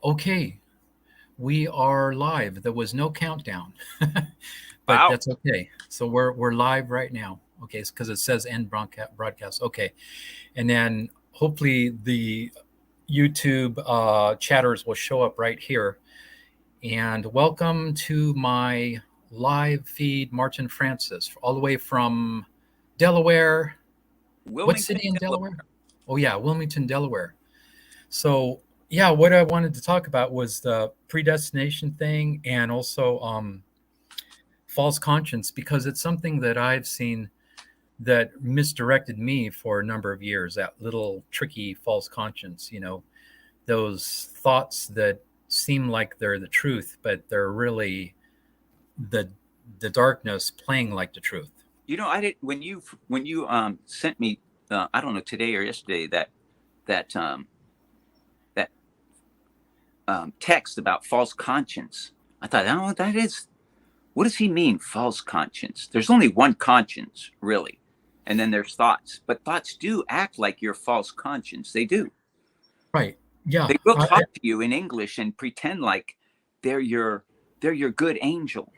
Okay, we are live. There was no countdown, but Wow. that's okay. So we're live right now. Okay, because it says end broadcast. Okay, and then hopefully the YouTube chatters will show up right here. And welcome to my live feed, Martin Francis, all the way from Delaware. What Wilmington, city in Delaware. Delaware? Oh yeah, Wilmington, Delaware. So yeah, what I wanted to talk about was the predestination thing and also false conscience because it's something that I've seen that misdirected me for a number of years. That little tricky false conscience, those thoughts that seem like they're the truth, but they're really the the darkness playing like the truth. I did when you sent me I don't know, today or yesterday, that text about false conscience. I thought, I don't know what that is. What does he mean, false conscience? There's only one conscience, really, and then there's thoughts. But thoughts do act like your false conscience. They do. Right. Yeah. They will talk to you in English and pretend like they're your they're your good angel.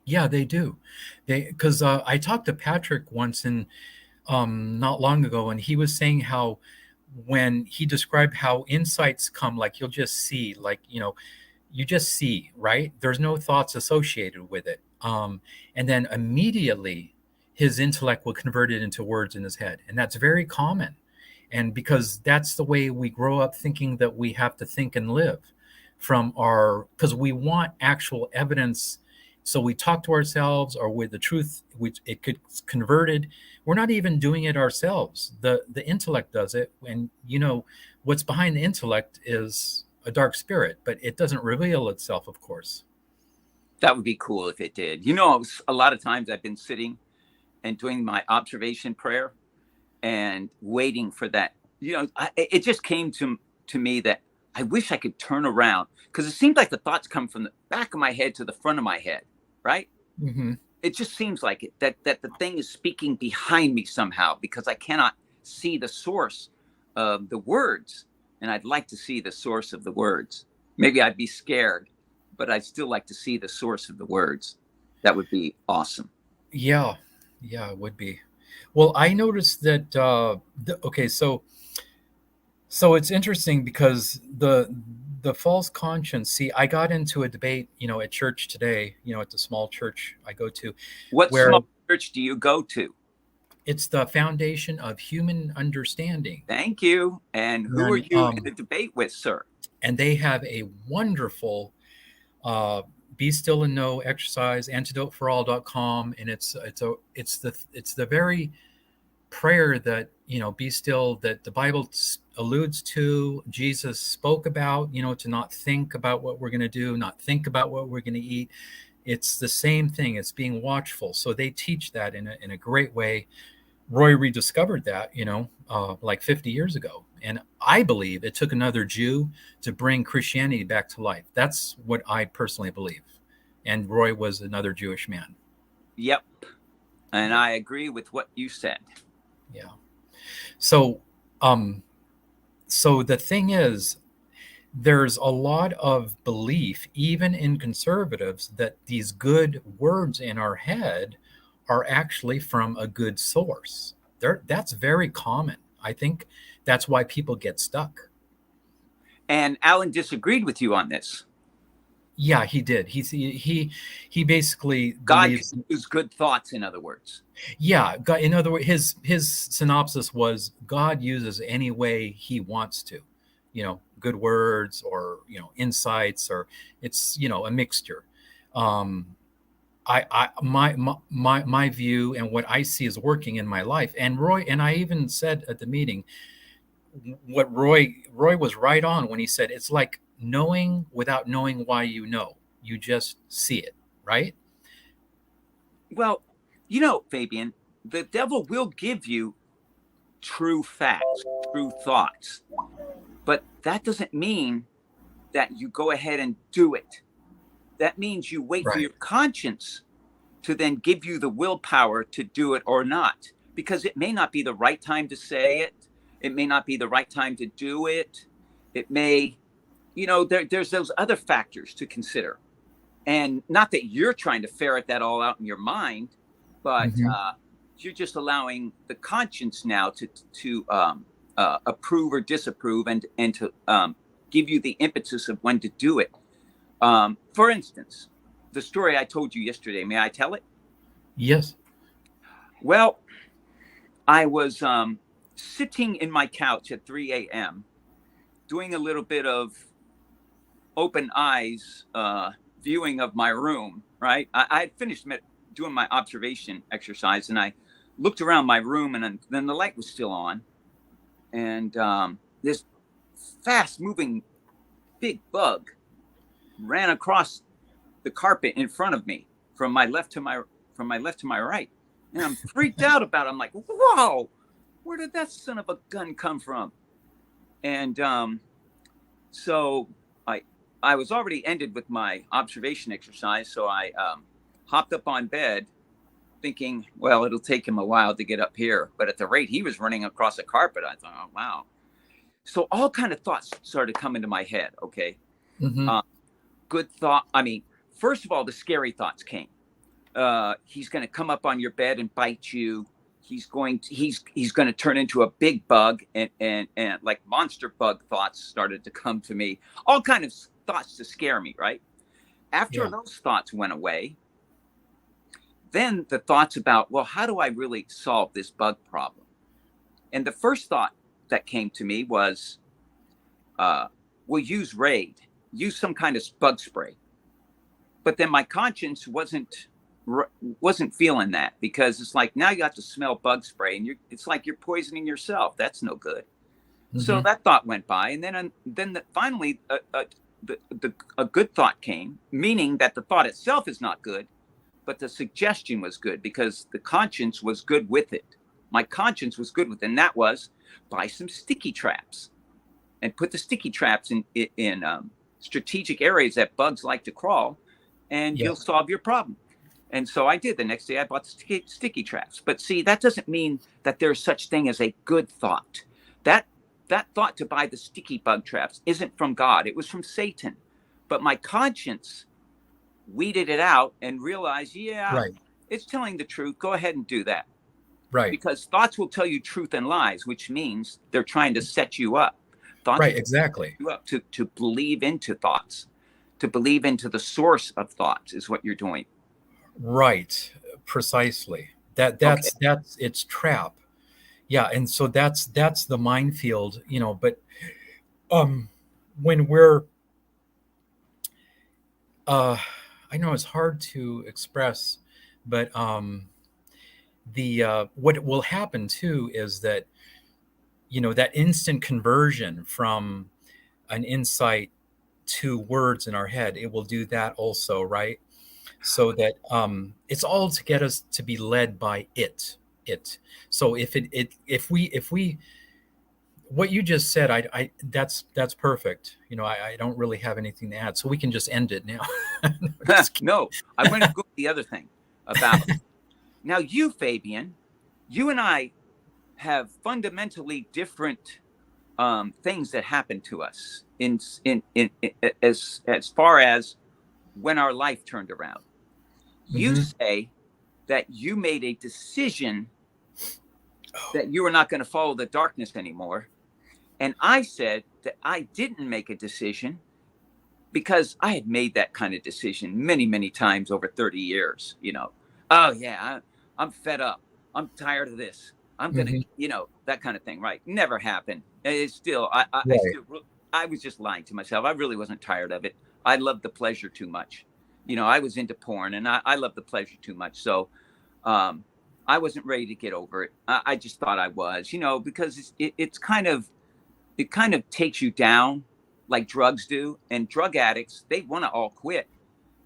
Yeah, they do. Because I talked to Patrick once and not long ago, and he was saying how when he described how insights come, like you'll just see, like you just see, right? There's no thoughts associated with it, and then immediately his intellect will convert it into words in his head, and that's very common. And because that's the way we grow up thinking that we have to think and live because we want actual evidence, so we talk to ourselves or with the truth which it could converted. We're not even doing it ourselves. The intellect does it, and what's behind the intellect is a dark spirit, but it doesn't reveal itself, of course. That would be cool if it did. A lot of times I've been sitting and doing my observation prayer and waiting for that. It just came to me that I wish I could turn around, because it seems like the thoughts come from the back of my head to the front of my head, right? Hmm. It just seems like it, that the thing is speaking behind me somehow, because I cannot see the source of the words, and I'd like to see the source of the words. Maybe I'd be scared, but I'd still like to see the source of the words. That would be awesome. Yeah, yeah, it would be. Well, I noticed that. Okay, so it's interesting because the false conscience. See, I got into a debate, at church today, at the small church I go to, What where small church do you go to? it's the foundation of human understanding, Thank you. And who are and you in the debate with, sir? they have a wonderful uh, be still and know exercise, antidoteforall.com, and it's the very prayer that be still, that the Bible alludes to, Jesus spoke about, to not think about what we're going to do, not think about what we're going to eat. It's the same thing. It's being watchful. So they teach that in a great way. Roy rediscovered that, like 50 years ago. And I believe it took another Jew to bring Christianity back to life. That's what I personally believe. And Roy was another Jewish man. Yep. And Yeah. I agree with what you said. Yeah. So, um, so the thing is, there's a lot of belief, even in conservatives, that these good words in our head are actually from a good source. That's very common. I think that's why people get stuck. And Alan disagreed with you on this. Yeah, he did. He basically God can believes. use good thoughts, in other words. Yeah, God, in other words, his synopsis was God uses any way He wants to, good words or insights, or it's a mixture. Um, my view and what I see is working in my life. And Roy and I even said at the meeting, what Roy was right on when he said it's like knowing without knowing why you know. You just see it, right? Well, Fabian, the devil will give you true facts, true thoughts, but that doesn't mean that you go ahead and do it. That means you wait for Right. your conscience to then give you the willpower to do it or not, because it may not be the right time to say it. It may not be the right time to do it. It may there's those other factors to consider. And not that you're trying to ferret that all out in your mind, but Hmm. you're just allowing the conscience now to approve or disapprove, and to give you the impetus of when to do it. For instance, the story I told you yesterday, may I tell it? Yes. Well, I was sitting in my couch at 3 a.m. doing a little bit of open eyes viewing of my room, right? I had finished doing my observation exercise, and I looked around my room, and then the light was still on. And this fast moving big bug ran across the carpet in front of me from my left to my right. And I'm freaked out about it. I'm like, whoa, where did that son of a gun come from? And so I I was already ended with my observation exercise, so I hopped up on bed, thinking, well, it'll take him a while to get up here. But at the rate he was running across the carpet, I thought, oh wow. So all kind of thoughts started coming to my head. Okay, Hmm. uh, good thought. I mean, first of all, the scary thoughts came. He's going to come up on your bed and bite you. He's going to turn into a big bug, and like monster bug thoughts started to come to me. All kind of thoughts to scare me, right? After Yeah. those thoughts went away, then the thoughts about, well, how do I really solve this bug problem? And the first thought that came to me was, well, use some kind of bug spray. But then my conscience wasn't feeling that, because it's like, now you have to smell bug spray, and it's like you're poisoning yourself. That's no good. So Hmm. that thought went by, and then finally a good thought came, meaning that the thought itself is not good, but the suggestion was good, because the conscience was good with it. My conscience was good with it, and that was, buy some sticky traps and put the sticky traps in strategic areas that bugs like to crawl, and Yeah. you'll solve your problem. And so I did. The next day I bought the sticky traps. But see, that doesn't mean that there's such thing as a good thought. That that thought to buy the sticky bug traps isn't from God. It was from Satan. But my conscience weeded it out and realized, yeah, Right. it's telling the truth. Go ahead and do that. Right. Because thoughts will tell you truth and lies, which means they're trying to set you up. Thoughts Right. will set Exactly. you up to believe into thoughts, to believe into the source of thoughts is what you're doing. Right. Precisely. Okay. That's its trap. Yeah. And so that's the minefield, but um when we're uh I know it's hard to express, but the what will happen too is that that instant conversion from an insight to words in our head, it will do that also, right? So that it's all to get us to be led by it. So if we what you just said, I that's perfect. I don't really have anything to add, so we can just end it now. Just No, I want to go the other thing about, now you, Fabian, you and I have fundamentally different things that happen to us in as far as when our life turned around. You kidding. say that you made a decision Hmm. that you were not going to follow the darkness anymore. And I said that I didn't make a decision, because I had made that kind of decision many, many times over 30 years. Oh, yeah, I'm fed up. I'm tired of this. I'm going to, Hmm. that kind of thing. Right. Never happened. It's still, Right. I was just lying to myself. I really wasn't tired of it. I loved the pleasure too much. I was into porn, and I loved the pleasure too much. So, um, I wasn't ready to get over it. I just thought I was, because it kind of takes you down like drugs do. And drug addicts, they want to all quit.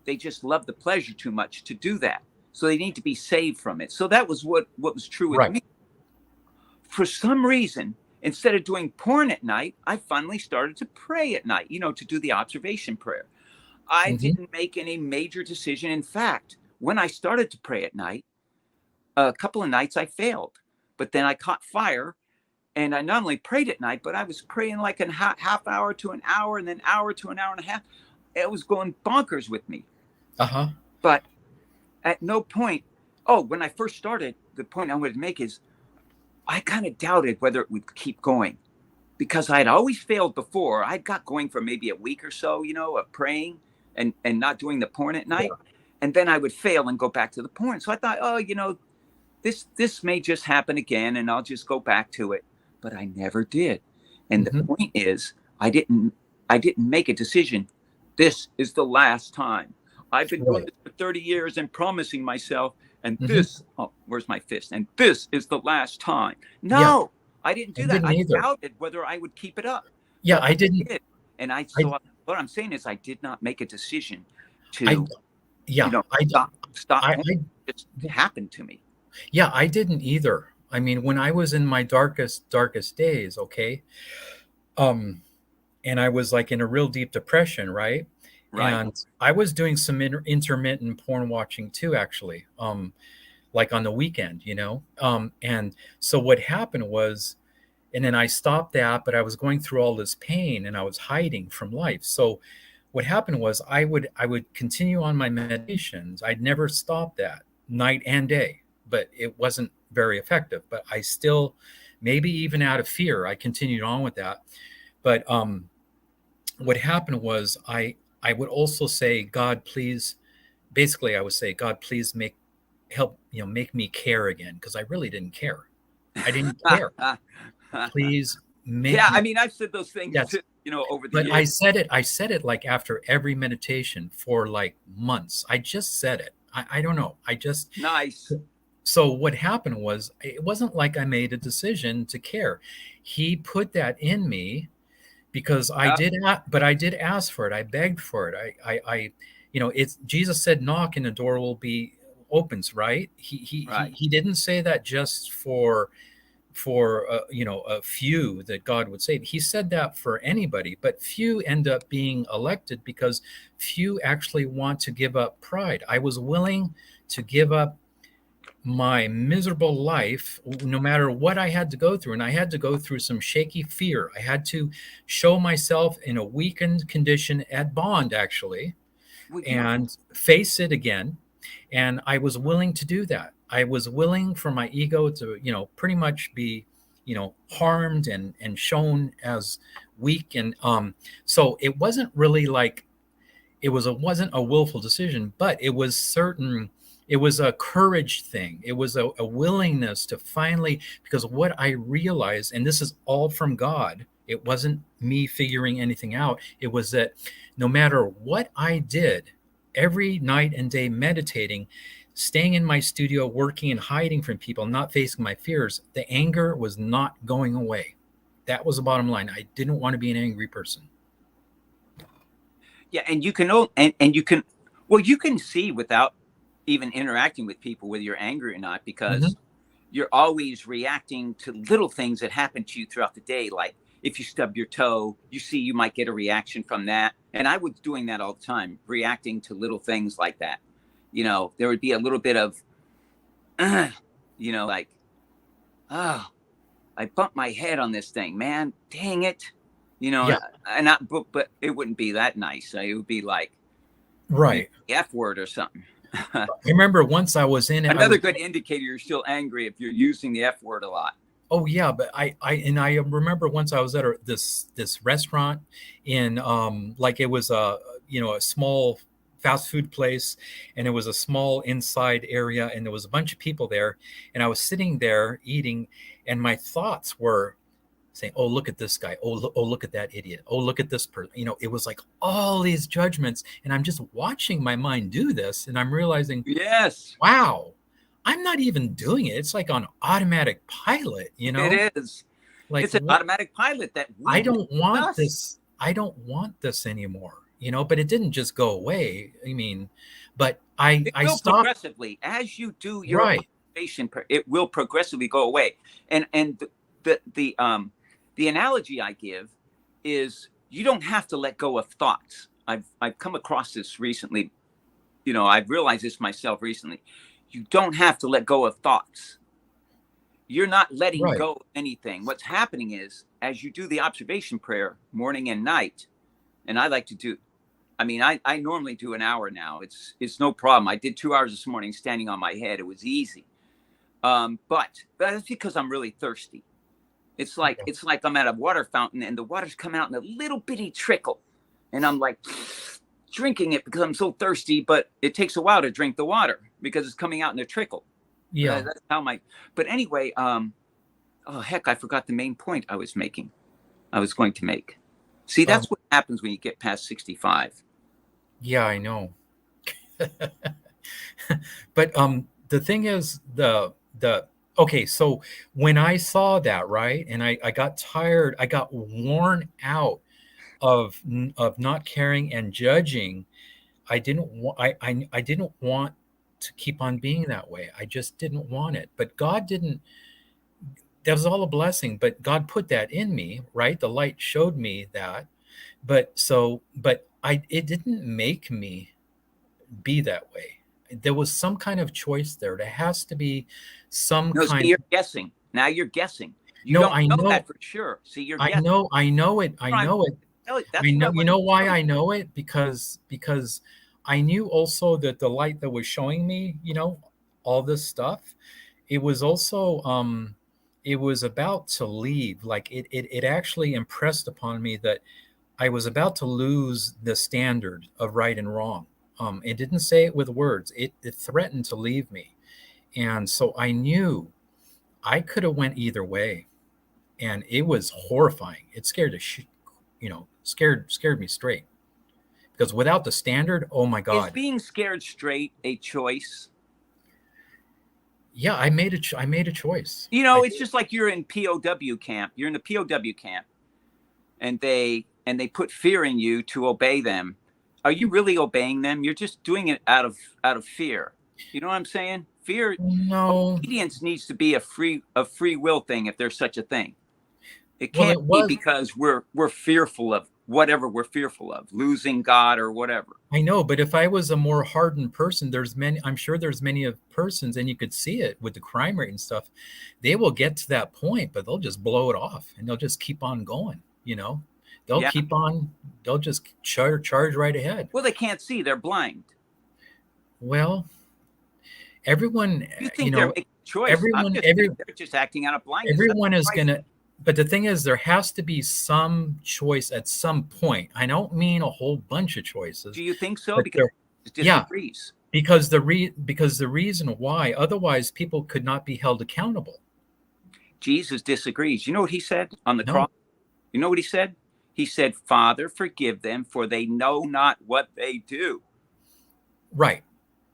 They just love the pleasure too much to do that. So they need to be saved from it. So that was what was true with Right. me. For some reason, instead of doing porn at night, I finally started to pray at night, to do the observation prayer. I Hmm. didn't make any major decision. In fact, when I started to pray at night, a couple of nights I failed, but then I caught fire, And I not only prayed at night, but I was praying like a half hour to an hour, and then hour to an hour and a half. It was going bonkers with me. Uh-huh. But at no point, oh, when I first started, the point I wanted to make is I kind of doubted whether it would keep going, because I'd always failed before. I got going for maybe a week or so, of praying and not doing the porn at night. And then I would fail and go back to the porn. So I thought, oh, this may just happen again, and I'll just go back to it. But I never did. And the point is, I didn't make a decision. This is the last time. I've been doing this for 30 years and promising myself, and this, oh, where's my fist? And this is the last time. No, I didn't do that. I doubted whether I would keep it up. Yeah, I didn't. And what I'm saying is I did not make a decision to, stop. It just happened to me. Yeah, I didn't either. I mean, when I was in my darkest days, okay, and I was like in a real deep depression, right? And I was doing some intermittent porn watching too, actually, like on the weekend, and so what happened was, and then I stopped that, but I was going through all this pain and I was hiding from life. So what happened was I would continue on my meditations. I'd never stop that night and day, but it wasn't very effective. But I still, maybe even out of fear, I continued on with that. But what happened was I would also say, God, please, basically I would say, God, please make me care again, because I really didn't care. I didn't care. Please make me. I mean, I've said those things, over the years. But I said it like after every meditation for like months. I just said it. I don't know. Nice. So what happened was, it wasn't like I made a decision to care. He put that in me because I did ask for it. I begged for it. It's Jesus said, knock and the door will be opens, right? He didn't say that just for a few that God would save. He said that for anybody, but few end up being elected because few actually want to give up pride. I was willing to give up my miserable life, no matter what I had to go through. And I had to go through some shaky fear. I had to show myself in a weakened condition at Bond, actually, and face it again. And I was willing to do that. I was willing for my ego to, pretty much be, harmed and shown as weak. And so it wasn't really like, wasn't a willful decision, but it was a courage thing. It was a willingness to finally, because what I realized, and this is all from God, it wasn't me figuring anything out. It was that no matter what I did, every night and day meditating, staying in my studio, working and hiding from people, not facing my fears, the anger was not going away. That was the bottom line. I didn't want to be an angry person. Yeah, and you can see without even interacting with people whether you're angry or not, because you're always reacting to little things that happen to you throughout the day. Like if you stub your toe, you might get a reaction from that. And I was doing that all the time, reacting to little things like that. There would be a little bit of, like, oh, I bumped my head on this thing, man, dang it. But it wouldn't be that nice. It would be like, right, F word or something. I remember once I was in it. Another good indicator you're still angry if you're using the F word a lot. Oh yeah, but I remember once I was at this restaurant in like it was a small fast food place, and it was a small inside area, and there was a bunch of people there, and I was sitting there eating, and my thoughts were saying, oh, look at this guy, oh look at that idiot, oh look at this person. It was like all these judgments, and I'm just watching my mind do this, and I'm realizing, yes, wow, I'm not even doing it. It's like on automatic pilot, It is. Like, it's an automatic pilot that I don't want this. I don't want this anymore, but it didn't just go away. I mean, but I stopped progressively as you do your observation, it will progressively go away. And the analogy I give is you don't have to let go of thoughts. I've come across this recently. I've realized this myself recently. You don't have to let go of thoughts. You're not letting Right. go of anything. What's happening is, as you do the observation prayer morning and night, and I like to do, I mean, I normally do an hour now. It's no problem. I did 2 hours this morning standing on my head. It was easy. But that's because I'm really thirsty. It's like I'm at a water fountain and the water's coming out in a little bitty trickle, and I'm like drinking it because I'm so thirsty. But it takes a while to drink the water because it's coming out in a trickle. Yeah. That's how my. But anyway, oh heck, I forgot the main point I was making. I was going to make. See, Um, that's what happens when you get past 65. yeah, I know. But the thing is, the okay, so when I saw that, right, and I got tired, I got worn out of not caring and judging. I didn't want to keep on being that way. I just didn't want it. But God didn't. That was all a blessing. But God put that in me, right? The light showed me that. But I it didn't make me be that way. There was some kind of choice there. There has to be some No, see, kind. you're guessing. Now you're guessing. You No, don't I know know, that for sure. See, you're I guessing. know, I know it. I know it. I That's what I know. You wanted know to why tell you. I know it? Because I knew also that the light that was showing me, all this stuff, it was also it was about to leave. Like it actually impressed upon me that I was about to lose the standard of right and wrong. It didn't say it with words. It threatened to leave me, and so I knew I could have went either way, and it was horrifying. It scared scared me straight because without the standard, oh my Is God, being scared straight a choice? yeah, I made a choice. You I know, it's did. just like you're in POW camp. You're in the POW camp, and they put fear in you to obey them. Are you really obeying them? You're just doing it out of fear. You know what I'm saying? Fear. No, Obedience needs to be a free will thing, if there's such a thing. It well, can't it be was. because we're fearful of whatever we're fearful of, losing God or whatever. I know, but if I was a more hardened person, there's many. I'm sure there's many of persons, and you could see it with the crime rate and stuff. They will get to that point, but they'll just blow it off, and they'll just keep on going. They'll Yeah. keep on. They'll just charge right ahead. Well, they can't see; they're blind. Well, everyone, You think they're making a choice? I'm everyone, just saying they're just acting out of blindness. That's everyone is what Christ gonna. did. But the thing is, there has to be some choice at some point. I don't mean a whole bunch of Do choices, you think so? but Because there, it yeah, disagrees. because the reason why, otherwise people could not be held accountable. Jesus disagrees. You know what he said on the No, cross? You know what he said? He said, "Father, forgive them, for they know not what they do." right,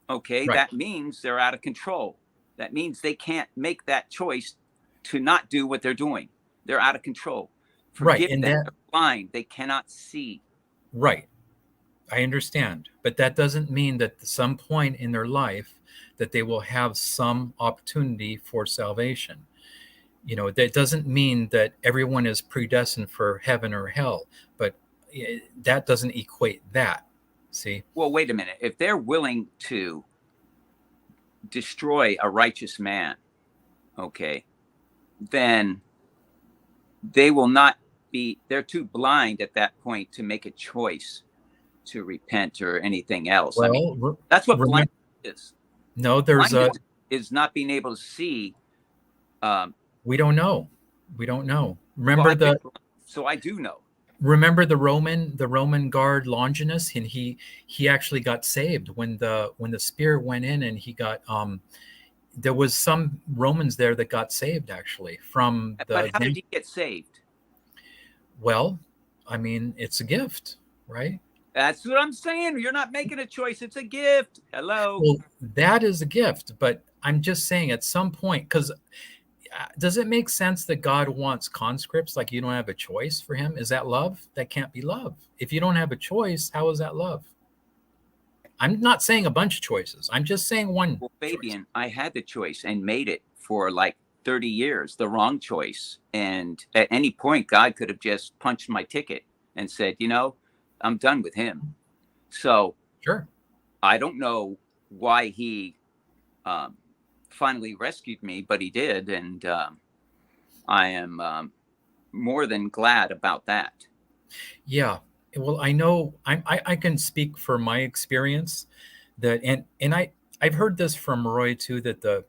Okay, right, that means they're out of control. That means they can't make that choice to not do what they're doing. They're out of control. right, Forgive and them. that They're blind. They cannot see. right. I understand, but that doesn't mean that at some point in their life that they will have some opportunity for salvation. That doesn't mean that everyone is predestined for heaven or hell, but that doesn't equate that. See? Well, wait a minute. If they're willing to destroy a righteous man, okay, then they will not be, they're too blind at that point to make a choice to repent or anything else. I mean, Well, that's what blindness remember, is. no, there's Blindness a is not being able to see. Um, we don't know. We don't know. well, I've been blind, so I do know. Remember the Roman guard Longinus, and he actually got saved when the spear went in, and he got there was some Romans there that got saved actually from But the how did he get saved? well, I mean, it's a gift, right? That's what I'm saying. You're not making a choice. It's a gift. Hello. Well, that is a gift, but I'm just saying at some point, because does it make sense that God wants conscripts like you don't have a choice for him? Is that love? That can't be love. If you don't have a choice, how is that love? I'm not saying a bunch of choices. I'm just saying one Well, choice. Fabian, I had the choice and made it for like 30 years, the wrong choice. And at any point, God could have just punched my ticket and said, I'm done with him. So Sure. I don't know why he finally rescued me, but he did. And I am more than glad about that. Yeah. Well, I know I can speak for my experience that, and I've heard this from Roy too, that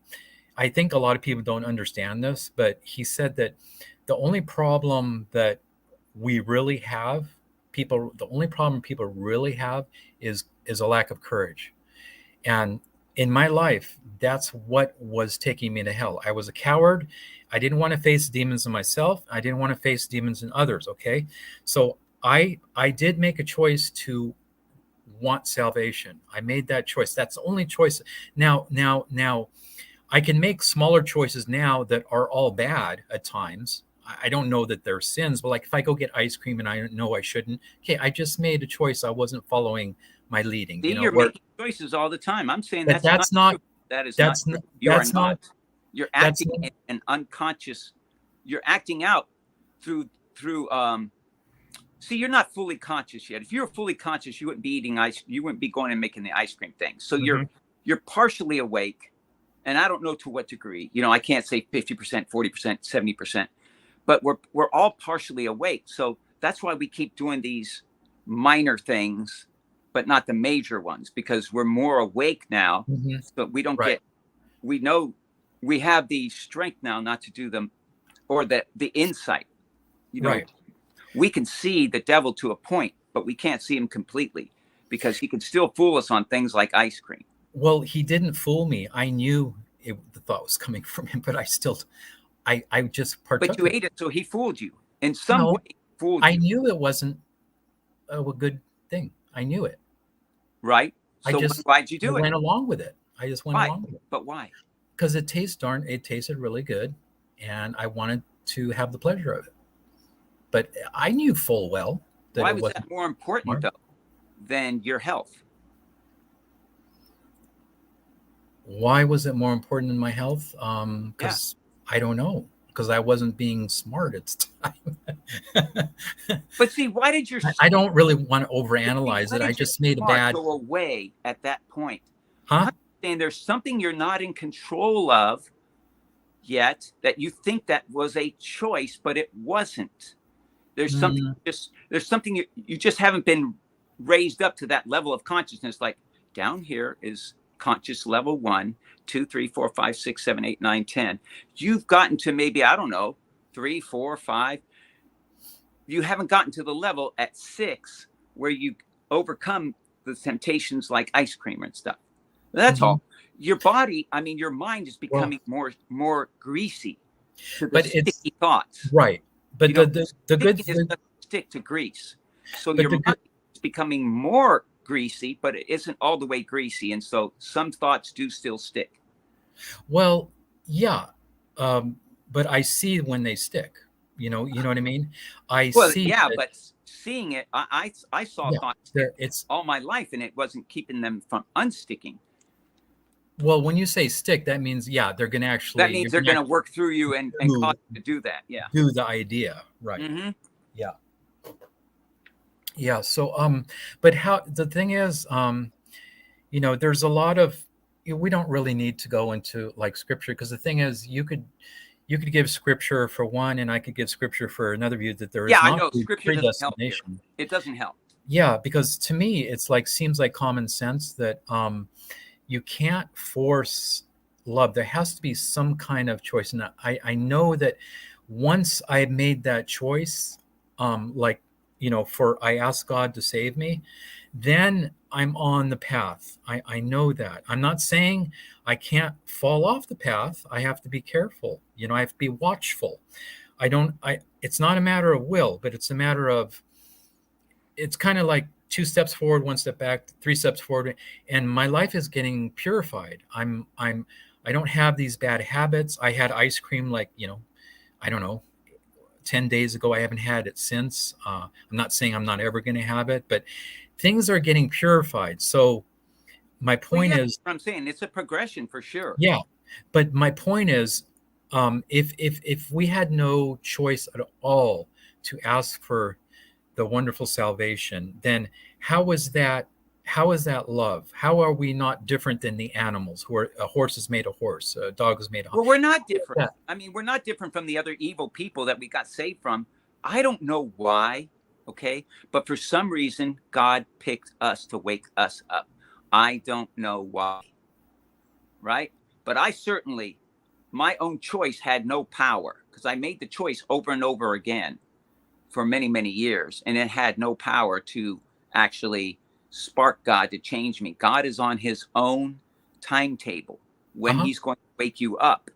I think a lot of people don't understand this, but he said that the only problem that we really have, the only problem people really have is a lack of courage. And in my life, that's what was taking me to hell. I was a coward. I didn't want to face demons in myself. I didn't want to face demons in others. Okay. So I did make a choice to want salvation. I made that choice. That's the only choice. Now I can make smaller choices now that are all bad at times. I don't know that they're sins, but like if I go get ice cream and I know I shouldn't, okay, I just made a choice. I wasn't following my leading, See, you're where, making choices all the time. I'm saying but that's not that's not, true. That is not that's true. not, You are that's not. not, You're that's acting not, in an unconscious. You're acting out through. See, you're not fully conscious yet. If you were fully conscious, you wouldn't be eating ice. You wouldn't be going and making the ice cream thing. So mhm, you're partially awake, and I don't know to what degree. I can't say 50%, 40%, 70%, but we're all partially awake. So that's why we keep doing these minor things, but not the major ones, because we're more awake now. mhm, So we don't right, get. We know we have the strength now not to do them, or the insight. You know, right. we can see the devil to a point, but we can't see him completely because he can still fool us on things like ice cream. Well, he didn't fool me. I knew the thought was coming from him, but I just But partook you of it. ate it, so he fooled you in some way. No, He fooled I you, knew it wasn't a good thing. I knew it. right? I So just why'd you I do it? went along with it. I just went Why? along with it But why? because it tasted really good, and I wanted to have the pleasure of it. But I knew full well that Why it was wasn't that more important smart. though than your health? Why was it more important than my health? Yeah. Because I don't know. Because I wasn't being smart at the time. But see, why did your I don't really want to but see, overanalyze why it. I did your just made a smart bad, go away at that point? huh? I'm saying there's something you're not in control of yet that you think that was a choice, but it wasn't. Mm, There's something you just haven't been raised up to that level of consciousness. Like down here is conscious level 1, 2, 3, 4, 5, 6, 7, 8, 9, 10. You've gotten to maybe, I don't know, 3, 4, 5. You haven't gotten to the level at 6 where you overcome the temptations like ice cream and stuff. That's mhm. all. Your body, I mean, your mind is Well, becoming more greasy to the but it's sticky thoughts. right. But the good Stickiness thing, doesn't stick to grease. So but your the good mind is becoming more greasy, but it isn't all the way greasy. And so some thoughts do still stick. well, yeah. Um, but I see when they stick. You know what I mean? I Well, see yeah, that. but seeing it, I saw Yeah, thoughts stick there. It's all my life, and it wasn't keeping them from unsticking. well, when you say stick, that means yeah, That you're means they're gonna going to actually work through you and cause do you to do that. Yeah. do the idea, right? Mm-hmm. Yeah, yeah. So but how the thing is, there's a lot of we don't really need to go into like scripture because the thing is, you could give scripture for one, and I could give scripture for another view that there Yeah, is I not know. Scripture doesn't help here. predestination. It doesn't help. Yeah, because to me, it's like seems like common sense that you can't force love. There has to be some kind of choice. And I know that once I made that choice, like, for I asked God to save me, then I'm on the path. I know that. I'm not saying I can't fall off the path. I have to be careful. I have to be watchful. It's not a matter of will, but it's a matter of, it's kind of like two steps forward, one step back, three steps forward, and my life is getting purified. I don't have these bad habits. I had ice cream like, I don't know, 10 days ago. I haven't had it since. I'm not saying I'm not ever going to have it, but things are getting purified. So my Well, point yeah, is, I'm saying it's a progression for sure. yeah, but my point is, if we had no choice at all to ask for the wonderful salvation, then how was that? how is that love? How are we not different than the animals? Who are a horse is made a horse, a dog is made a. Well, we're not different. Yeah. I mean, we're not different from the other evil people that we got saved from. I don't know why, okay? But for some reason, God picked us to wake us up. I don't know why, right? But I certainly, my own choice had no power because I made the choice over and over again for many, many years, and it had no power to actually spark God to change me. God is on his own timetable when Uh-huh. he's going to wake you up.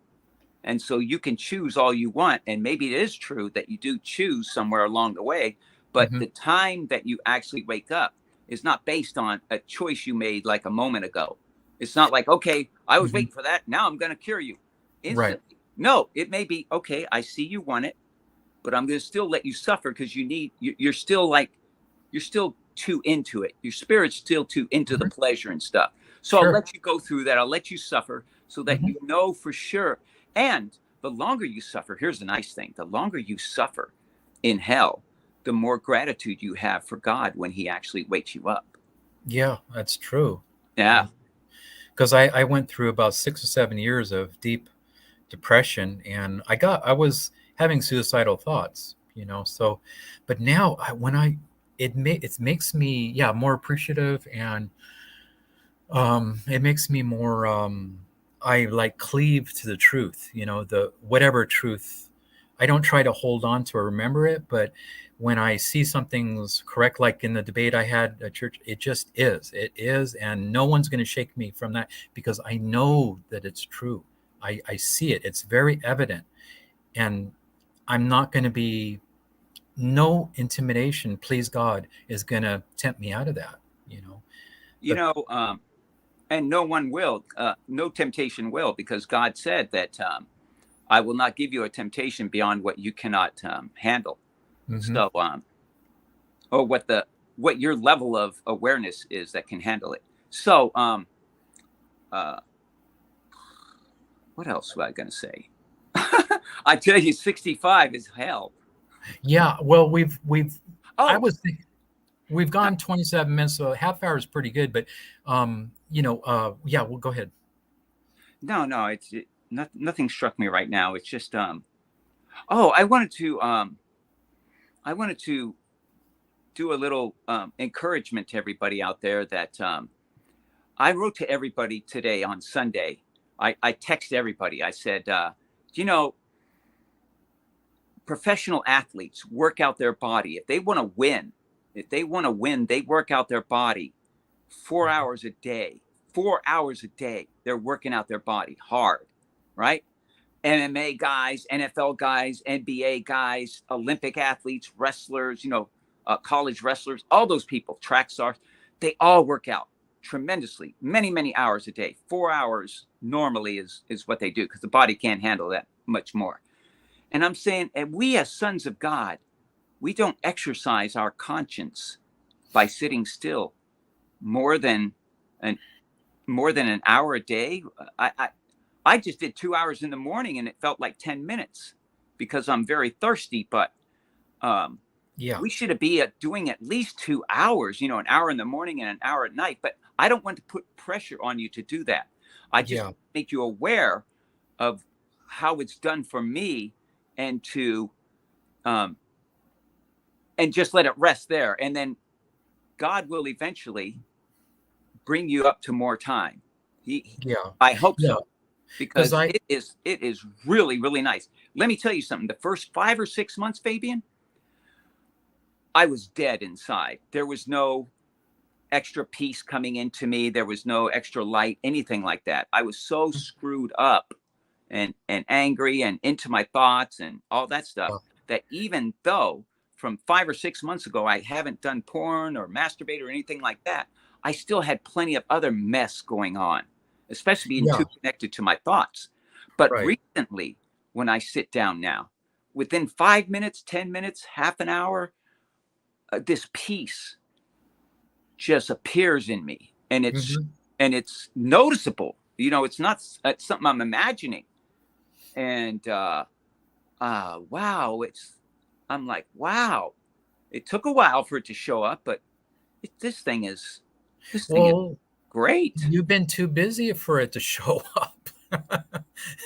And so you can choose all you want. And maybe it is true that you do choose somewhere along the way, but Hmm. the time that you actually wake up is not based on a choice you made like a moment ago. It's not like, okay, I was Hmm. waiting for that. Now I'm going to cure you Right. instantly. No, it may be, okay, I see you want it, but I'm going to still let you suffer because you're still like, you're still too into it. Your spirit's still too into the Hmm. pleasure and stuff. So I'll Sure. let you go through that. I'll let you suffer so that Hmm. you know for sure. And the longer you suffer, here's the nice thing, the longer you suffer in hell, the more gratitude you have for God when he actually wakes you up. Yeah, that's true. Yeah. Because I went through about 6 or 7 years of deep depression, and I was having suicidal thoughts, so, but now when it makes me, yeah, more appreciative, and it makes me more, I like cleave to the truth, the whatever truth. I don't try to hold on to or remember it, but when I see something's correct, like in the debate I had at church, it is, and no one's going to shake me from that because I know that it's true. I see it. It's very evident. And I'm not going to be, no intimidation, please God, is going to tempt me out of that. You But know, and no one will, no temptation will, because God said that I will not give you a temptation beyond what you cannot handle. mhm. So, or what your level of awareness is that can handle it. So, uh, what else was I going to say? I tell you, 65 is hell. Yeah, well, I Oh, was thinking we've no, gone 27 minutes, so a half hour is pretty good, but yeah, well, go ahead. no, nothing struck me right now. It's just, oh, I wanted to do a little encouragement to everybody out there that I wrote to everybody today on Sunday. I texted everybody. I said, you know, professional athletes work out their body. If they want to win, they work out their body 4 hours a day. 4 hours a day, they're working out their body hard, right? MMA guys, NFL guys, NBA guys, Olympic athletes, wrestlers, college wrestlers, all those people, track stars, they all work out tremendously, many, many hours a day. 4 hours normally is what they do because the body can't handle that much more. And I'm saying, and we as sons of God, we don't exercise our conscience by sitting still more than an more than an hour a day. I just did 2 hours in the morning and it felt like 10 minutes because I'm very thirsty. But um, Yeah, we should be doing at least 2 hours, an hour in the morning and an hour at night. But I don't want to put pressure on you to do that. I just yeah. make you aware of how it's done for me and to um, and just let it rest there. And then God will eventually bring you up to more time. Yeah, I hope yeah, so, because because it is really, really nice. Let me tell you something. The first 5 or 6 months, Fabian, I was dead inside. There was no extra peace coming into me. There was no extra light, anything like that. I was so screwed up and angry and into my thoughts and all that stuff that even though from 5 or 6 months ago I haven't done porn or masturbate or anything like that, I still had plenty of other mess going on, especially being yeah, too connected to my thoughts. But right. recently, when I sit down now, within 5 minutes, 10 minutes, half an hour, this peace just appears in me, and Hmm. it's noticeable. It's not something I'm imagining. And wow, I'm like, wow. It took a while for it to show up, but this thing is. This thing is Well, great. you've been too busy for it to show up.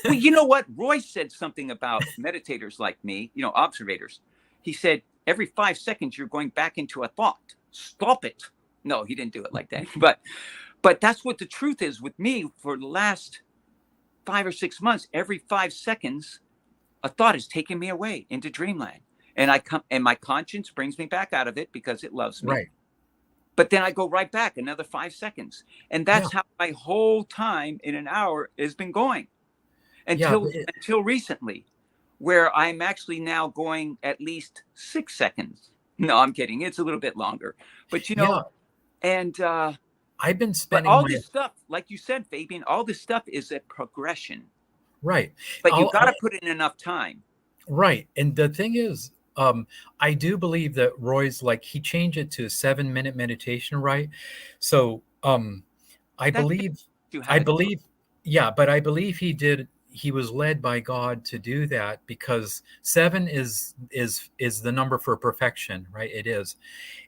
Well, you know what? Roy said something about meditators like me, observators. He said, every 5 seconds, you're going back into a thought. Stop it. No, he didn't do it like that. But that's what the truth is with me for the last 5 or 6 months. Every 5 seconds, a thought is taking me away into dreamland. And I come and my conscience brings me back out of it because it loves me. Right. But then I go right back another 5 seconds. And Yeah. that's how my whole time in an hour has been going Yeah. until recently, where I'm actually now going at least 6 seconds. No, I'm kidding. It's a little bit longer. But Yeah. and I've been but spending all my this stuff, like you said, Fabian, all this stuff is a progression. right. But you I'll, got to put in enough time. right. And the thing is, I do believe that Roy's like he changed it to a 7 minute meditation, right? So I That's believe you I have it. believe yeah, but I believe he was led by God to do that because seven is the number for perfection, right? It is.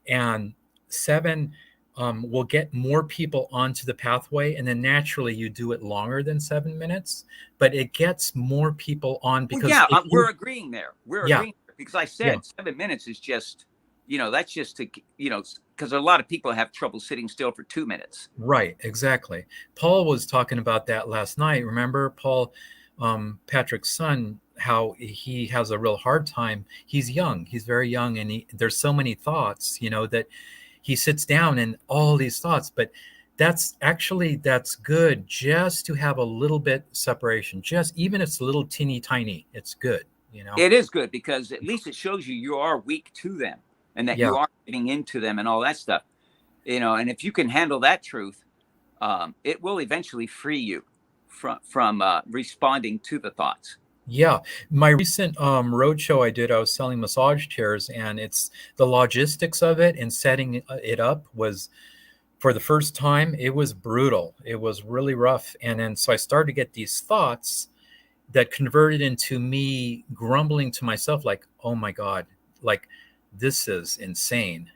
And seven will get more people onto the pathway, and then naturally you do it longer than 7 minutes, but it gets more people on Well, because yeah, if we're you agreeing there. We're yeah, agreeing there because I yeah, said 7 minutes is just, that's just to, because a lot of people have trouble sitting still for 2 minutes. right, exactly. Paul was talking about that last night. Remember Paul, Patrick's son, how he has a real hard time. He's young, he's very young, and there's so many thoughts, that he sits down and all these thoughts, but that's good just to have a little bit separation, just even if it's a little teeny tiny, it's good. It is good because at least it shows you are weak to them and that Yeah, you are getting into them and all that stuff. And if you can handle that truth, it will eventually free you from responding to the thoughts. yeah. My recent road show I was selling massage chairs, and it's the logistics of it and setting it up was, for the first time, it was brutal, it was really rough. And then so I started to get these thoughts that converted into me grumbling to myself like, oh my god, like this is insane.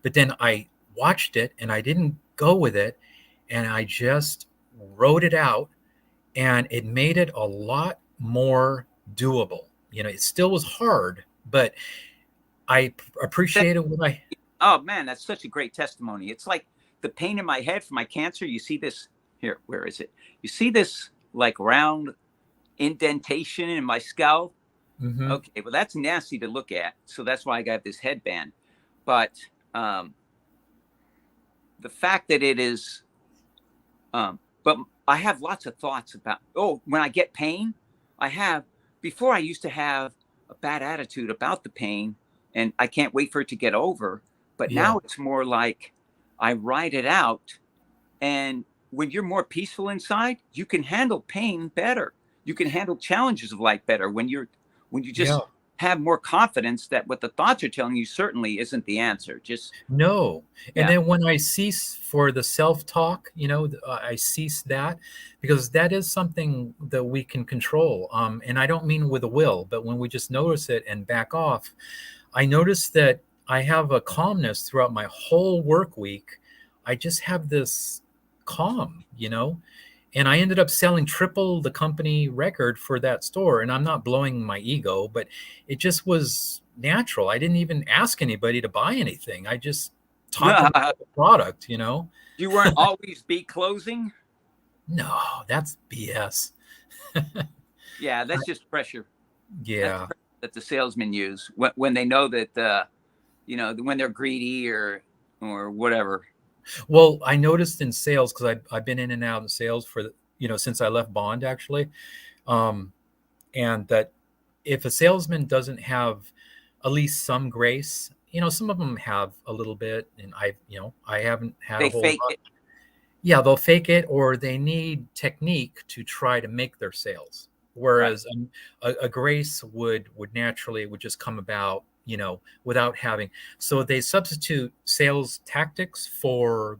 But then I watched it and I didn't go with it, and I just wrote it out, and it made it a lot more doable. It still was hard, but I appreciated what I Oh man, that's such a great testimony. It's like the pain in my head for my cancer. You see this here, where is it? You see this like round indentation in my skull? mhm. Okay, well that's nasty to look at. So that's why I got this headband. But um the fact that it is but I have lots of thoughts about, when I get pain, I have, before I used to have a bad attitude about the pain and I can't wait for it to get over. But Yeah, now it's more like I ride it out. And when you're more peaceful inside, you can handle pain better. You can handle challenges of life better when you yeah. just have more confidence that what the thoughts are telling you certainly isn't the answer. Just No. And yeah. then when I cease for the self-talk, I cease that, because that is something that we can control. And I don't mean with a will, but when we just notice it and back off, I notice that I have a calmness throughout my whole work week. I just have this calm. And I ended up selling triple the company record for that store. And I'm not blowing my ego, but it just was natural. I didn't even ask anybody to buy anything. I just talked about the product. You weren't always be closing. No, that's BS. Yeah, that's just pressure. That's Yeah. pressure that the salesmen use when they know that when they're greedy or whatever. Well, I noticed in sales, because I've been in and out in sales since I left Bond, actually. Um, and that if a salesman doesn't have at least some grace, some of them have a little bit, and I haven't had a They whole fake lot. it. Yeah, they'll fake it, or they need technique to try to make their sales. Right. Whereas a grace would naturally would just come about, without having. So they substitute sales tactics for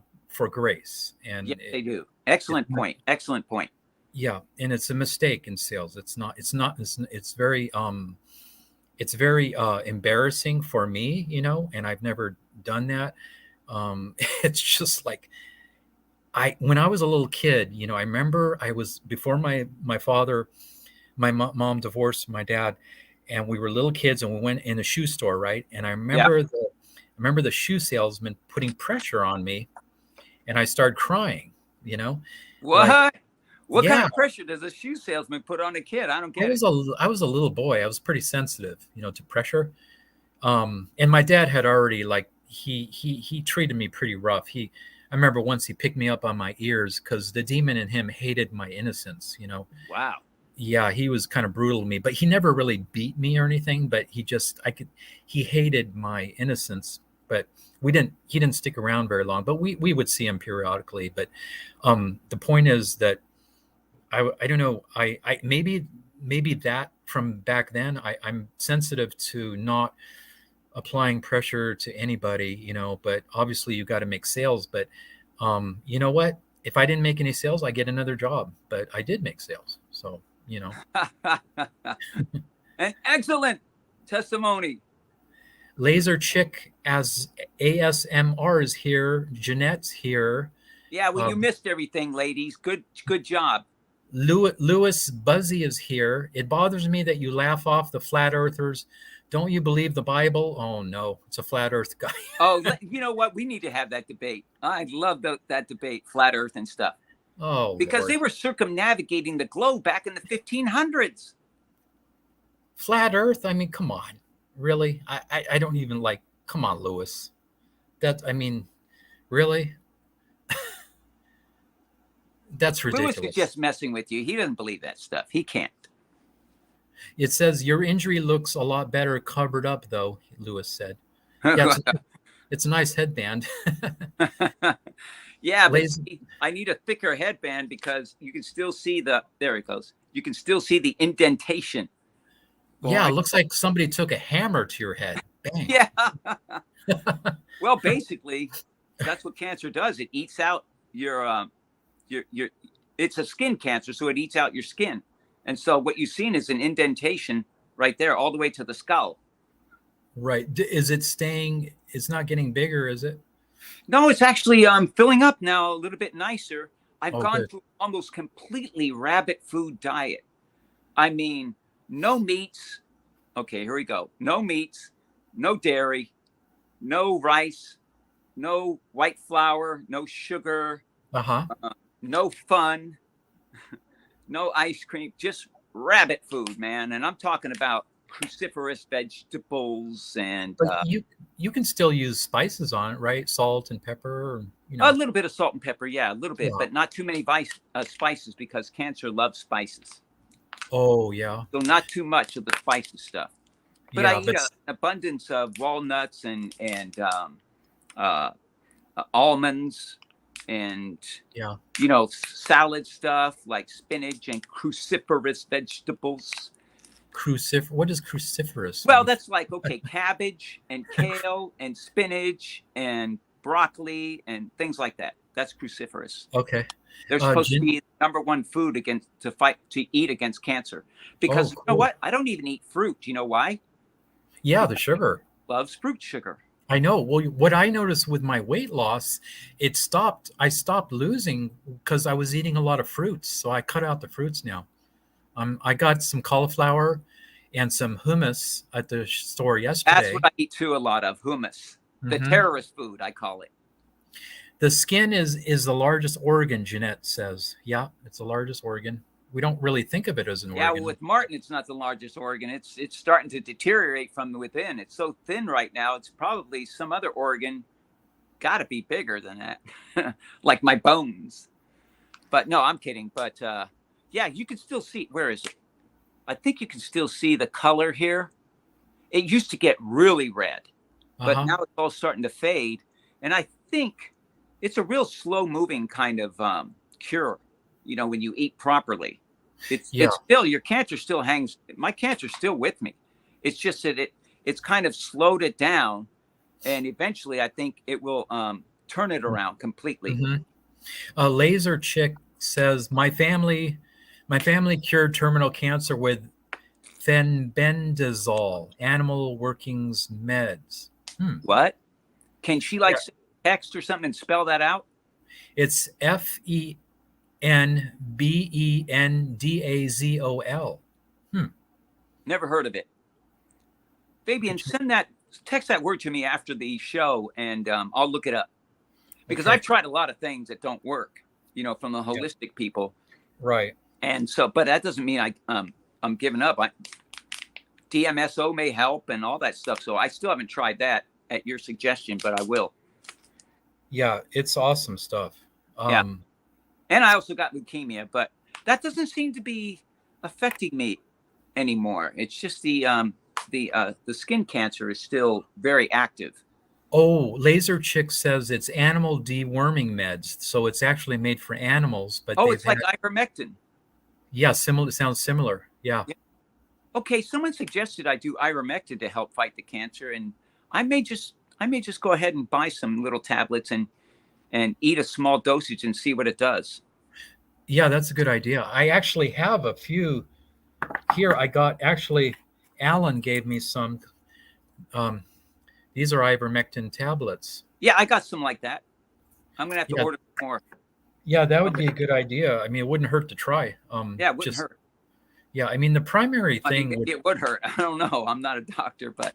grace, Yes, and they do. it's Excellent point. Excellent point. yeah, and it's a mistake in sales. It's very embarrassing for me, and I've never done that. It's just like when I was a little kid, I remember I was before my father, my mom divorced my dad, and we were little kids, and we went in a shoe store, right? And Yeah. I remember the shoe salesman putting pressure on me, and I started crying. You know, like What? What kind yeah, of pressure does a shoe salesman put on a kid? I don't get it. I was a little boy. I was pretty sensitive, to pressure. And my dad had already like he treated me pretty rough. I remember once he picked me up on my ears because the demon in him hated my innocence. Wow. Yeah, he was kind of brutal to me, but he never really beat me or anything. But he hated my innocence. But he didn't stick around very long. But we would see him periodically. But the point is that I don't know. I maybe that from back then I'm sensitive to not applying pressure to anybody. But obviously you got to make sales. But you know what? If I didn't make any sales, I get another job. But I did make sales. So. An excellent testimony. Laser Chick as ASMR is here. Jeanette's here. Yeah, well, you missed everything, ladies. Good job. Lewis Buzzy is here. It bothers me that you laugh off the flat earthers. Don't you believe the Bible? Oh no, it's a flat earth guy. Oh, you know what? We need to have that debate. I love that debate, flat earth and stuff. Oh, because Lord. they were circumnavigating the globe back in the 1500s. Flat earth? I mean, come on. Really? I don't even like, come on, Lewis. Really? That's ridiculous. Lewis is just messing with you. He doesn't believe that stuff. He can't. It says your injury looks a lot better covered up, though, Lewis said. Yeah, it's a nice headband. Yeah, but see, I need a thicker headband because you can still see there it goes. You can still see the indentation. Yeah, it looks like somebody took a hammer to your head. Bang. Yeah. Well, basically, that's what cancer does. It eats out your it's a skin cancer, so it eats out your skin. And so what you've seen is an indentation right there all the way to the skull. Right. Is it staying? It's not getting bigger, is it? No, it's actually filling up now a little bit nicer. I've gone good. through almost completely rabbit food diet. I mean, no meats. Okay, here we go. No meats, no dairy, no rice, no white flour, no sugar, no fun, no ice cream, just rabbit food, man. And I'm talking about cruciferous vegetables and you can still use spices on it, right? Salt and pepper, a little bit of salt and pepper, yeah, a little bit, but not too many spices because cancer loves spices. Oh yeah. So not too much of the spicy stuff. But I eat an abundance of walnuts and almonds and salad stuff like spinach and cruciferous vegetables. What is cruciferous? Well, that's like, okay, cabbage and kale and spinach and broccoli and things like that. That's cruciferous. Okay. They're supposed to be the number one food to eat against cancer. Because you know what? I don't even eat fruit. You know why? Yeah, the sugar. Loves fruit sugar. I know. Well, what I noticed with my weight loss, I stopped losing because I was eating a lot of fruits. So I cut out the fruits now. I got some cauliflower and some hummus at the store yesterday. That's what I eat too, a lot of hummus. The terrorist food, I call it. The skin is the largest organ, Jeanette says. Yeah, it's the largest organ. We don't really think of it as an organ. Yeah, well, with Martin, it's not the largest organ. It's starting to deteriorate from within. It's so thin right now. It's probably some other organ got to be bigger than that, like my bones. But no, I'm kidding. But yeah, you can still see. Where is it? I think you can still see the color here. It used to get really red, but now it's all starting to fade. And I think it's a real slow moving kind of cure, when you eat properly. It's still, your cancer still hangs. My cancer's still with me. It's just that it's kind of slowed it down. And eventually I think it will turn it around completely. Laser Chick says, my family cured terminal cancer with fenbendazole, animal workings meds. What? Can she text or something and spell that out? It's FENBENDAZOL. Hmm. Never heard of it. Fabian, text that word to me after the show, and I'll look it up. Because Okay. I've tried a lot of things that don't work, from the Yeah. holistic people. Right. And so, but that doesn't mean I'm giving up. DMSO may help and all that stuff. So I still haven't tried that at your suggestion, but I will. Yeah, it's awesome stuff. Yeah. And I also got leukemia, but that doesn't seem to be affecting me anymore. It's just the skin cancer is still very active. Oh, Laser Chick says it's animal deworming meds, so it's actually made for animals, but Oh, they've it's had, like ivermectin. yeah, similar. It sounds similar. Yeah. Yeah. Okay, someone suggested I do ivermectin to help fight the cancer, and I may just go ahead and buy some little tablets and eat a small dosage and see what it does. Yeah, that's a good idea. I actually have a few here. I got actually, Alan gave me some. Um, these are ivermectin tablets. Yeah, I got some like that. I'm gonna have to Yeah, order more. yeah, that would Okay. be a good idea. I mean, it wouldn't hurt to try. Yeah, it wouldn't Just hurt. yeah. I mean, the primary I mean, thing would maybe it would hurt. I don't know. I'm not a doctor, but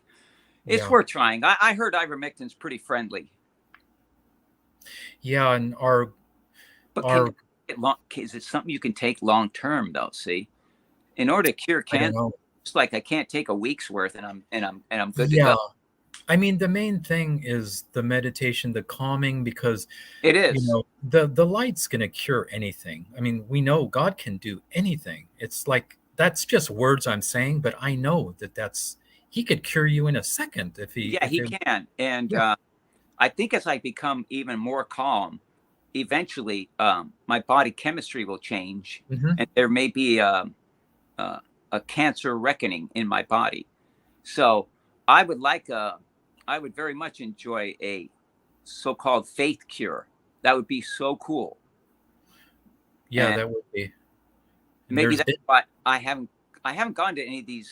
it's yeah, worth trying. I heard ivermectin's pretty friendly. yeah, and But our is it something you can take long term though? See, in order to cure I don't cancer, know. it's like I can't take a week's worth and I'm good to Yeah, go. I mean, the main thing is the meditation, the calming, because It is. the light's going to cure anything. I mean, we know God can do anything. It's like that's just words I'm saying, but I know that he could cure you in a second Yeah, if he it can. And yeah. I think as I become even more calm, eventually my body chemistry will change, Hmm. and there may be a cancer reckoning in my body. So I would I would very much enjoy a so-called faith cure. That would be so cool. Yeah, And that would be. And maybe there's that's been why I haven't gone to any of these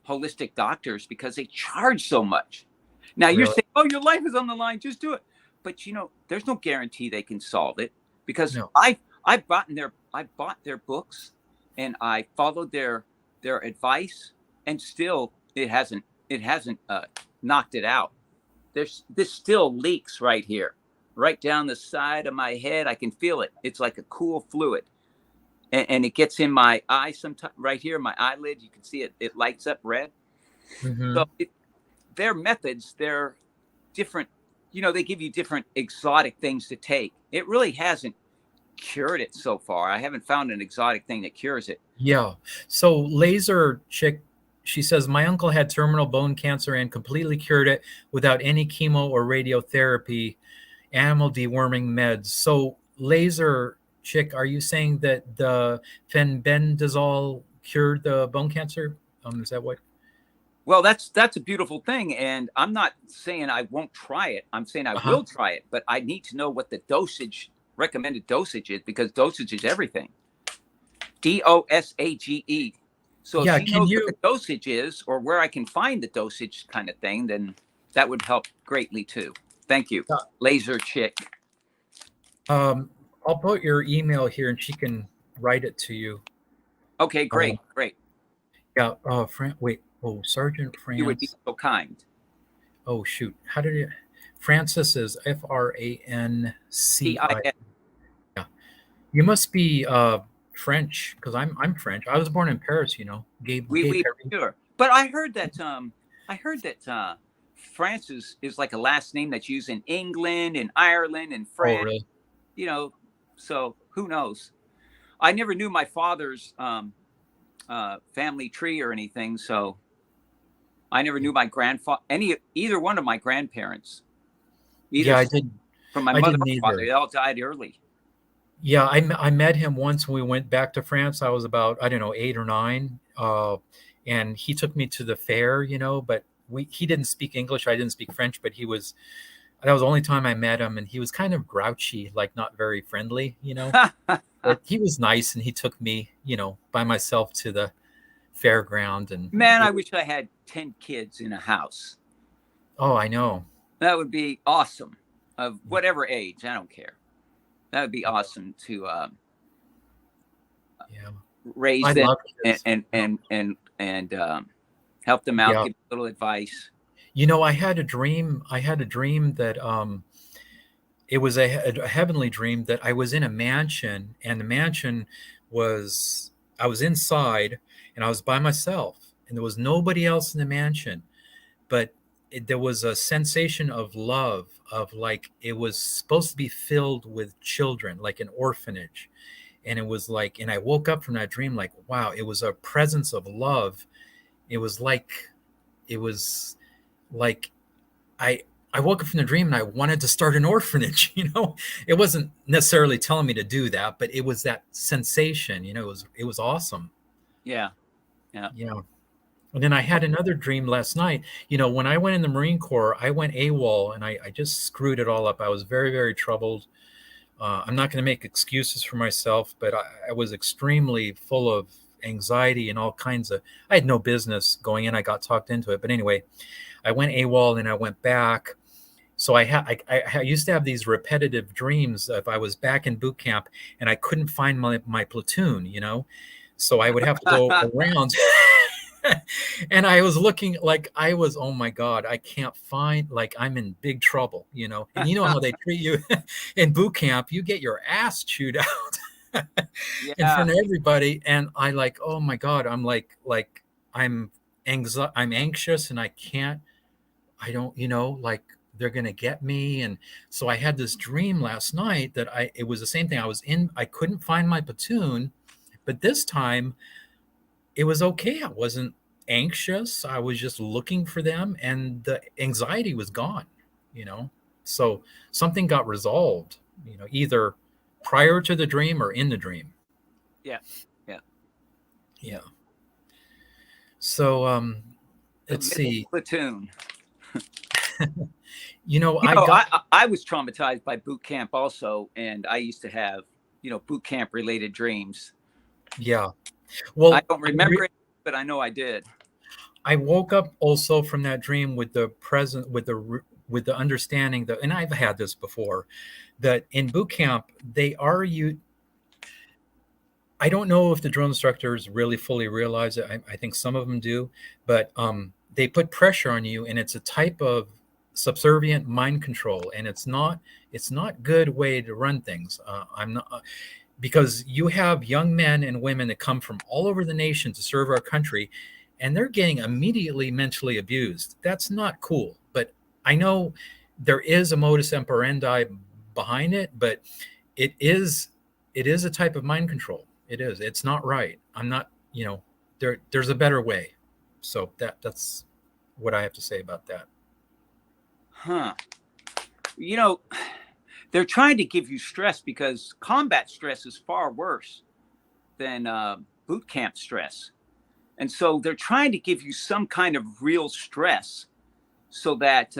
holistic doctors because they charge so much. Now you're really saying, "Oh, your life is on the line. Just do it." But there's no guarantee they can solve it because no. I bought their books and I followed their advice, and still it hasn't knocked it out. This still leaks right here, right down the side of my head. I can feel it. It's like a cool fluid, and it gets in my eye sometimes. Right here, my eyelid, you can see it. It lights up red. So Hmm. their methods, they're different. They give you different exotic things to take. It really hasn't cured it so far. I haven't found an exotic thing that cures it. Yeah. So Laser Chick, she says my uncle had terminal bone cancer and completely cured it without any chemo or radiotherapy, animal deworming meds. So Laser Chick, are you saying that the fenbendazole cured the bone cancer? Is that what? Well, that's a beautiful thing, and I'm not saying I won't try it. I'm saying I Uh-huh. will try it, but I need to know what the recommended dosage is, because dosage is everything. DOSAGE. So if Yeah. she Can knows what the you? dosage is or where I can find the dosage kind of thing, then that would help greatly too. Thank you, Laser Chick. Um, I'll put your email here, and she can write it to you. Okay, Um, great, great. yeah. Wait. Oh, Sergeant You would be France. so kind. Oh shoot. How did it? Francis is FRANCI. TIS. Yeah. You must be French because I'm French. I was born in Paris. Gay We Paris. sure. But I heard that France is like a last name that's used in England and Ireland and Oh France. really? You know, so who knows? I never knew my father's family tree or anything, so I never knew my grandfather, either one of my grandparents, either Yeah, I did. from my I mother didn't or father. either. They all died early. Yeah, I met him once when we went back to France. I was about, I don't know, 8 or 9, and he took me to the fair. But he didn't speak English. I didn't speak French, but that was the only time I met him, and he was kind of grouchy, like not very friendly. But he was nice, and he took me, by myself to the fairground, and Man, I wish I had 10 kids in a house. oh, I know. That would be awesome. Of whatever age, I don't care. That would be awesome to Yeah. raise I them love and kids. help them out, Yeah. give a little advice. I had a dream. I had a dream that it was a heavenly dream that I was in a mansion, and the mansion was I was inside, and I was by myself, and there was nobody else in the mansion, but there was a sensation of love, of like it was supposed to be filled with children, like an orphanage. And it was like, and I woke up from that dream like, wow, it was a presence of love. It was like, it was like I I woke up from the dream and I wanted to start an orphanage. It wasn't necessarily telling me to do that, but it was that sensation. It was awesome. Yeah, yeah. Yeah. And then I had another dream last night. When I went in the Marine Corps, I went AWOL, and I just screwed it all up. I was very, very troubled. I'm not going to make excuses for myself, but I was extremely full of anxiety and all kinds of. I had no business going in. I got talked into it, but anyway, I went AWOL and I went back. So I used to have these repetitive dreams if I was back in boot camp and I couldn't find my platoon. So I would have to go around. And I was looking like oh my God, I can't find, like I'm in big trouble. And you know how they treat you in boot camp, you get your ass chewed out in Yeah, front of everybody. And I like, oh my God, I'm like I'm I'm anxious and I don't, like they're going to get me. And so I had this dream last night that it was the same thing. I couldn't find my platoon, but this time it was okay. I wasn't anxious. I was just looking for them, and the anxiety was gone, you know. So something got resolved, either prior to the dream or in the dream. yeah, yeah. Yeah. So The let's middle see. platoon. I got I was traumatized by boot camp also, and I used to have boot camp related dreams. yeah. I Well, don't remember it, but I know I did. I woke up also from that dream with the present with the understanding that, and I've had this before, that in boot camp they are you. I don't know if the drill instructors really fully realize it. I think some of them do, but they put pressure on you, and it's a type of subservient mind control, and it's not good way to run things. I'm not because you have young men and women that come from all over the nation to serve our country, and they're getting immediately mentally abused. That's not cool. But I know there is a modus operandi behind it, but it is a type of mind control. It is. It's not right. I'm not. There's a better way. So that's what I have to say about that. Huh. You know, they're trying to give you stress because combat stress is far worse than boot camp stress. And so they're trying to give you some kind of real stress so that,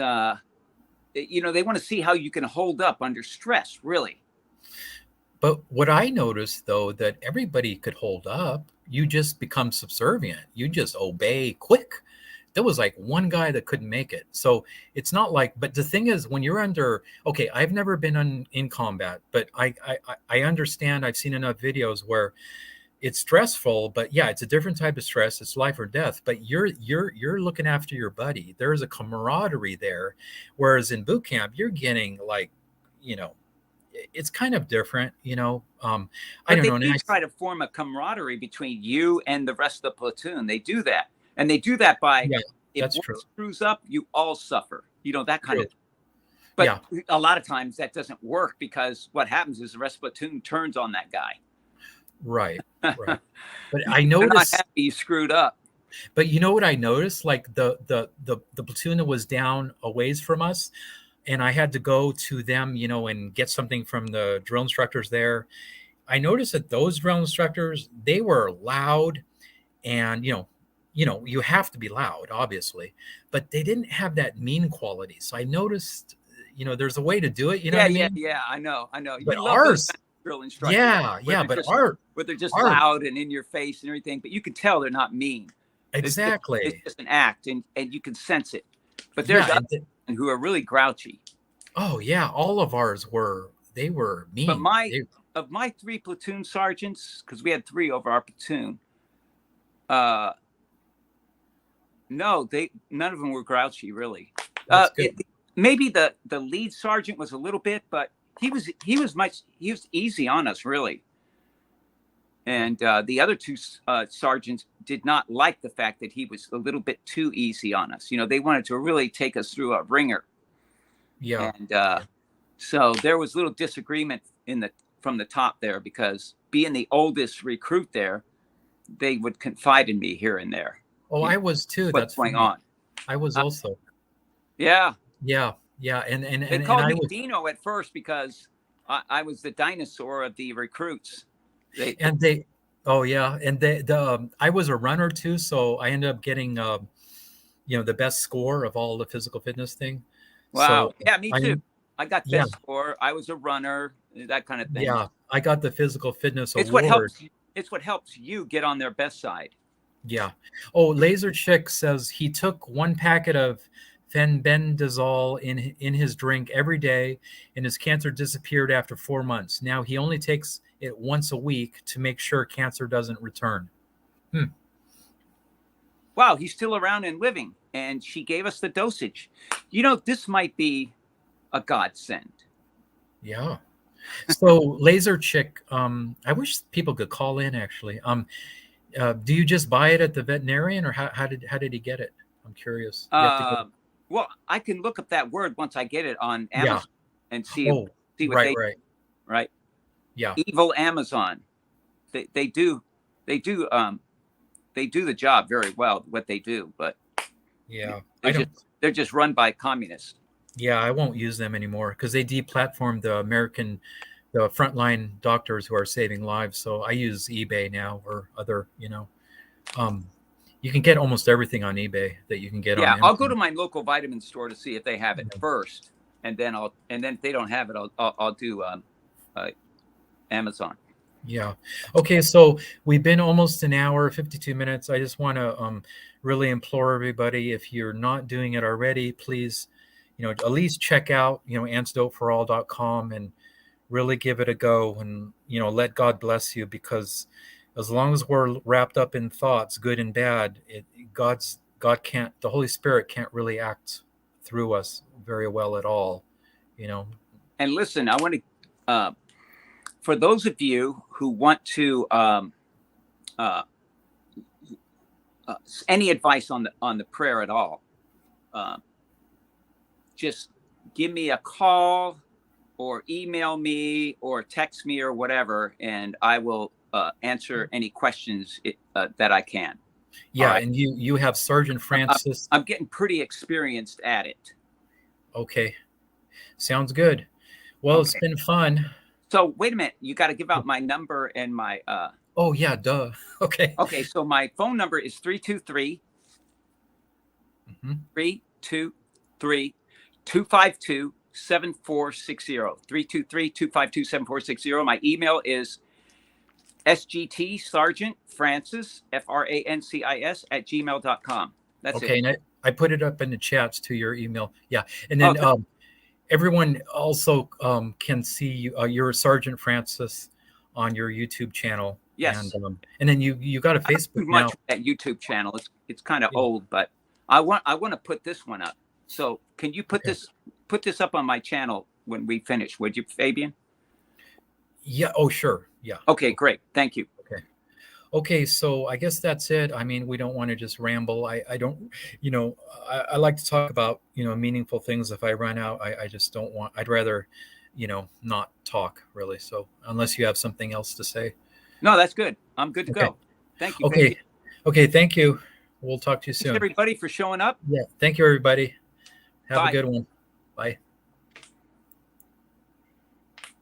they want to see how you can hold up under stress, really. But what I noticed, though, that everybody could hold up, you just become subservient. You just obey quick. There was like one guy that couldn't make it. So it's not like, but the thing is, when you're under, okay, I've never been in combat, but I understand. I've seen enough videos where it's stressful, but yeah, it's a different type of stress. It's life or death, but you're looking after your buddy. There's a camaraderie there. Whereas in boot camp, you're getting like, you know, it's kind of different, I But don't they know. do try to form a camaraderie between you and the rest of the platoon. They do that. And they do that by, Yeah, if that's one true. screws up, you all suffer, that kind True. of thing. But Yeah, a lot of times that doesn't work because what happens is the rest of the platoon turns on that guy. right, right. But I They're not noticed, happy you screwed up. but you know what I noticed? Like the platoon that was down a ways from us, and I had to go to them, and get something from the drill instructors there. I noticed that those drill instructors, they were loud, and you have to be loud, obviously, but they didn't have that mean quality. So I noticed, there's a way to do it. You know Yeah, what I yeah, mean? yeah. I know. But You love those ours, kind of drill instructors yeah, where yeah, they're but just our loud and in your face and everything, but you can tell they're not mean. It's exactly, just an act, and you can sense it. But there's yeah, others who are really grouchy. oh yeah, all of ours were. they were But mean. of my 3 platoon sergeants, because we had 3 over our platoon, no, none of them were grouchy, really. That's good. Maybe the lead sergeant was a little bit, but he was easy on us, really. And the other 2 sergeants did not like the fact that he was a little bit too easy on us. You know, they wanted to really take us through a ringer. Yeah. And so there was little disagreement from the top there, because being the oldest recruit there, they would confide in me here and there. Oh, I was too. What's That's going funny. on? I was also. Yeah. Yeah. And They called I me was. Dino at first because I was the dinosaur of the recruits. Oh yeah, and I was a runner too, so I ended up getting the best score of all the physical fitness thing. Wow. So Yeah, me too. I got yeah, best score. I was a runner, that kind of thing. yeah, I got the physical fitness It's what award. helps. It's what helps you get on their best side. Yeah. Oh, Laser Chick says he took 1 packet of fenbendazole in his drink every day, and his cancer disappeared after 4 months. Now he only takes it once a week to make sure cancer doesn't return. Wow, he's still around and living, and she gave us the dosage. You know, this might be a godsend. Yeah. So Laser Chick, I wish people could call in actually. Do you just buy it at the veterinarian, or how did he get it? I'm curious. You have to go. Well, I can look up that word once I get it on Yeah. Amazon and see Oh, what right. right. Yeah. Evil Amazon. They do the job very well, what they do, but Yeah. they're just run by communists. Yeah, I won't use them anymore because they deplatformed the frontline doctors who are saving lives. So I use eBay now, or other, you can get almost everything on eBay that you can get on Yeah, Amazon. I'll go to my local vitamin store to see if they have it first, and then if they don't have it, I'll do Amazon. Yeah. Okay, so we've been almost an hour, 52 minutes. I just want to really implore everybody, if you're not doing it already, please, at least check out, antidoteforall.com and really give it a go, and, let God bless you, because as long as we're wrapped up in thoughts, good and bad, the Holy Spirit can't really act through us very well at all, And listen, I want to, for those of you who want to, any advice on the prayer at all, just give me a call or email me or text me or whatever, and I will answer any questions that I can. Yeah, right. And you have Sergeant Francis. I'm getting pretty experienced at it. Okay, sounds good. Well, okay. It's been fun. So wait a minute, you got to give out my number and my. Oh yeah, duh. Okay. Okay, so my phone number is 323 323 252 7460. 323 252 7460. My email is sgtssergeantfrancis FRANCIS @gmail.com. That's okay, it. And I put it up in the chats to your email. Yeah, and then everyone also can see your Sergeant Francis on your YouTube channel. Yes, and then you got a Facebook now. That YouTube channel, it's kind of old, but I want to put this one up. So can you put this up on my channel when we finish? Would you, Fabian? Yeah. Oh, sure. Yeah. Okay, great. Thank you. Okay, so I guess that's it. I mean, we don't want to just ramble. I don't, I like to talk about, meaningful things. If I run out, I just don't want, I'd rather, not talk really. So unless you have something else to say. No, that's good. I'm good to go. Thank you. Okay. Fabian. Okay. Thank you. We'll talk to you soon. Thanks everybody for showing up. Yeah. Thank you, everybody. Have a good one. Bye.